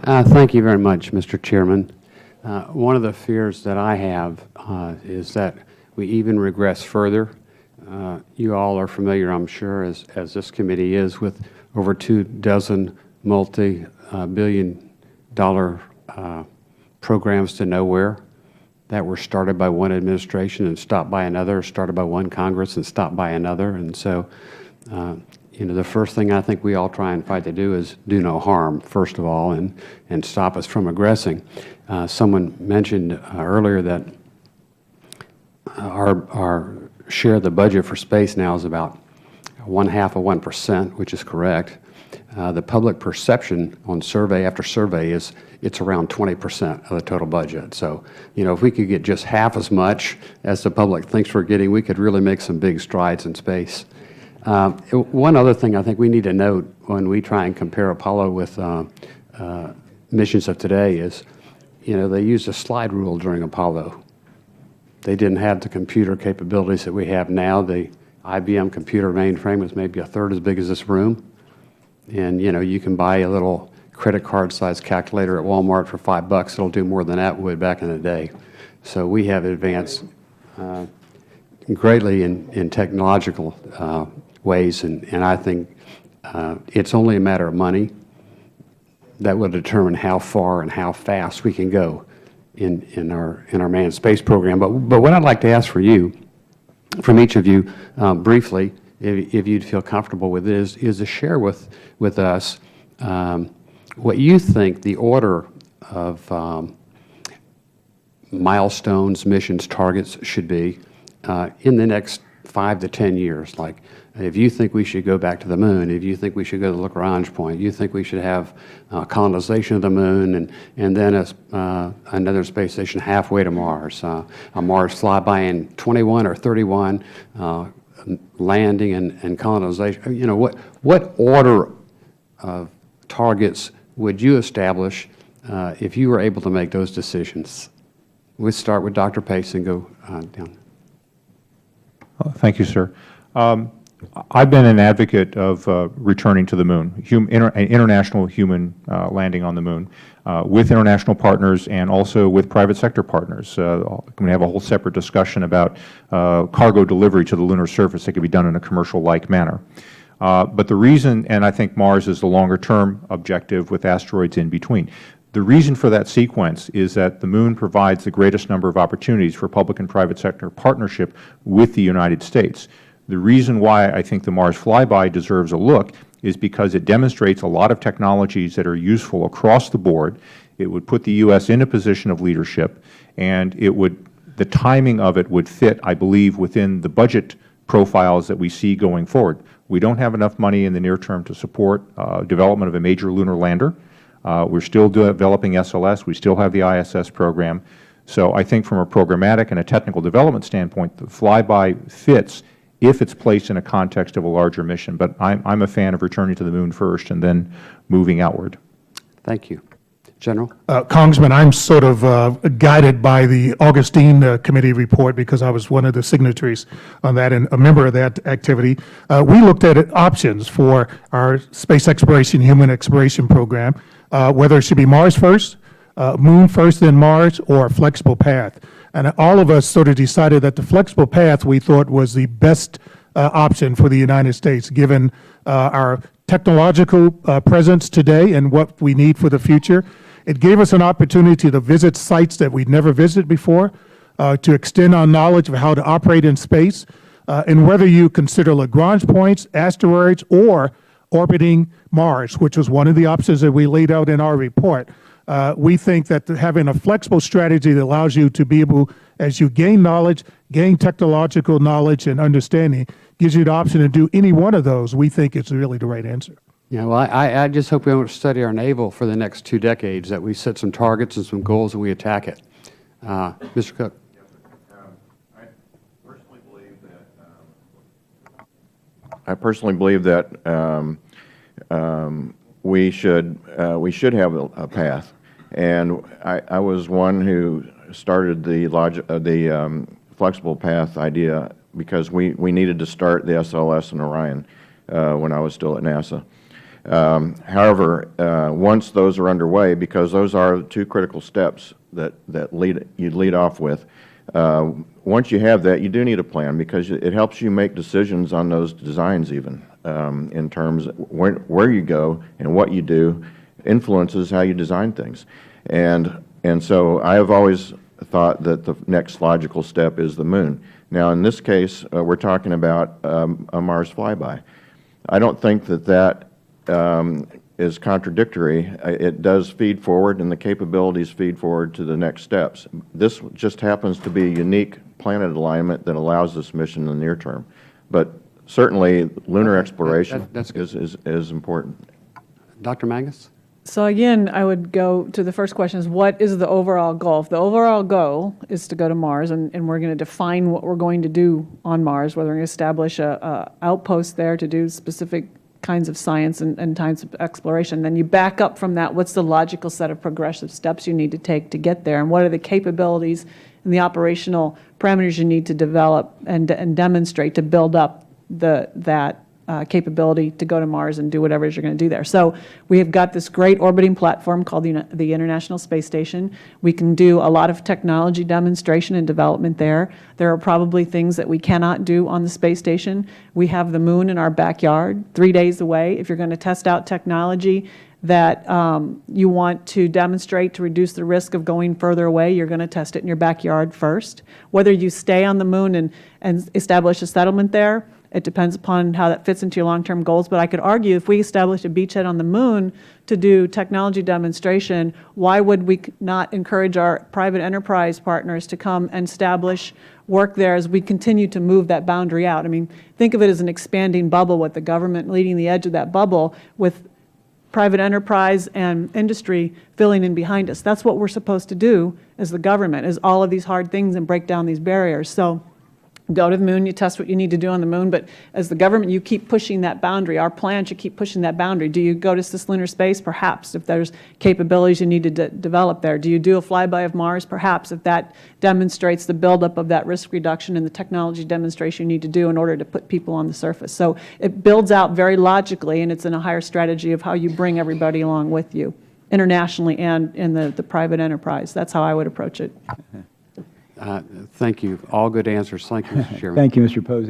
Thank you very much, Mr. Chairman. One of the fears that I have is that we even regress further. You all are familiar, I'm sure, as this committee is, with over 24 multi-billion-dollar programs to nowhere that were started by one administration and stopped by another, started by one Congress and stopped by another. And so, you know, the first thing I think we all try and fight to do is do no harm, first of all, and stop us from aggressing. Someone mentioned earlier that our share of the budget for space now is about 0.5%, which is correct. The public perception on survey after survey is it's around 20% of the total budget. So, you know, if we could get just half as much as the public thinks we're getting, we could really make some big strides in space. One other thing I think we need to note when we try and compare Apollo with missions of today is, you know, they used a slide rule during Apollo. They didn't have the computer capabilities that we have now. The IBM computer mainframe was maybe a third as big as this room. And, you know, you can buy a little credit card size calculator at Walmart for $5. It'll do more than that would back in the day. So we have advanced greatly in technological ways, and I think it's only a matter of money that will determine how far and how fast we can go in our manned space program. But what I'd like to ask from each of you, briefly, if you'd feel comfortable with it, is to share with us what you think the order of milestones, missions, targets should be in the next 5 to 10 years. Like, if you think we should go back to the moon, if you think we should go to Lagrange point, you think we should have colonization of the moon, and then another space station halfway to Mars, a Mars flyby in 21 or 31, landing and colonization. You know, what order of targets would you establish if you were able to make those decisions? We'll start with Dr. Pace and go down. Thank you, sir. I've been an advocate of returning to the moon, international human landing on the moon, with international partners and also with private sector partners. We have a whole separate discussion about cargo delivery to the lunar surface that could be done in a commercial-like manner. But the reason, and I think Mars is the longer-term objective with asteroids in between, the reason for that sequence is that the moon provides the greatest number of opportunities for public and private sector partnership with the United States. The reason why I think the Mars flyby deserves a look is because it demonstrates a lot of technologies that are useful across the board. It would put the U.S. in a position of leadership, and the timing of it would fit, I believe, within the budget profiles that we see going forward. We don't have enough money in the near term to support development of a major lunar lander. We're still developing SLS. We still have the ISS program. So I think from a programmatic and a technical development standpoint, the flyby fits if it's placed in a context of a larger mission. But I'm a fan of returning to the moon first and then moving outward. Thank you. General? Congressman, I'm sort of guided by the Augustine Committee report because I was one of the signatories on that and a member of that activity. We looked at options for our space exploration, human exploration program, whether it should be Mars first, moon first, then Mars, or a flexible path. And all of us sort of decided that the flexible path we thought was the best option for the United States, given our technological presence today and what we need for the future. It gave us an opportunity to visit sites that we'd never visited before, to extend our knowledge of how to operate in space, and whether you consider Lagrange points, asteroids, or orbiting Mars, which was one of the options that we laid out in our report. We think that having a flexible strategy that allows you to be able, as you gain knowledge, gain technological knowledge and understanding, gives you the option to do any one of those, we think it's really the right answer. Yeah, well, I just hope we don't study our naval for the next 2 decades, that we set some targets and some goals and we attack it. Mr. Cooke. I personally believe that we should have a path, and I was one who started the flexible path idea because we needed to start the SLS and Orion when I was still at NASA. However, once those are underway, because those are two critical steps that you lead off with, once you have that, you do need a plan, because it helps you make decisions on those designs even, in terms of where you go and what you do influences how you design things. And so I have always thought that the next logical step is the Moon. Now, in this case, we're talking about a Mars flyby. I don't think that is contradictory. It does feed forward, and the capabilities feed forward to the next steps. This just happens to be a unique planet alignment that allows this mission in the near term. But certainly, lunar exploration is important. Dr. Magnus? So again, I would go to the first question is, what is the overall goal? If the overall goal is to go to Mars, and we're going to define what we're going to do on Mars, whether we're going to establish a outpost there to do specific kinds of science and kinds of exploration, then you back up from that. What's the logical set of progressive steps you need to take to get there, and what are the capabilities and the operational parameters you need to develop and demonstrate to build up that capability to go to Mars and do whatever it is you're going to do there. So we have got this great orbiting platform called the International Space Station. We can do a lot of technology demonstration and development there. There are probably things that we cannot do on the space station. We have the Moon in our backyard, 3 days away. If you're going to test out technology that you want to demonstrate to reduce the risk of going further away, you're going to test it in your backyard first. Whether you stay on the Moon and establish a settlement there, it depends upon how that fits into your long-term goals. But I could argue if we establish a beachhead on the Moon to do technology demonstration, why would we not encourage our private enterprise partners to come and establish work there as we continue to move that boundary out? I mean, think of it as an expanding bubble with the government leading the edge of that bubble, with private enterprise and industry filling in behind us. That's what we're supposed to do as the government, is all of these hard things and break down these barriers. So go to the Moon, you test what you need to do on the Moon, but as the government, you keep pushing that boundary. Our plan should keep pushing that boundary. Do you go to cislunar space? Perhaps, if there's capabilities you need to develop there. Do you do a flyby of Mars? Perhaps, if that demonstrates the buildup of that risk reduction and the technology demonstration you need to do in order to put people on the surface. So it builds out very logically, and it's in a higher strategy of how you bring everybody along with you, internationally and in the private enterprise. That's how I would approach it. Thank you. All good answers. Thank you, Mr. Chairman. Thank you, Mr. Posey.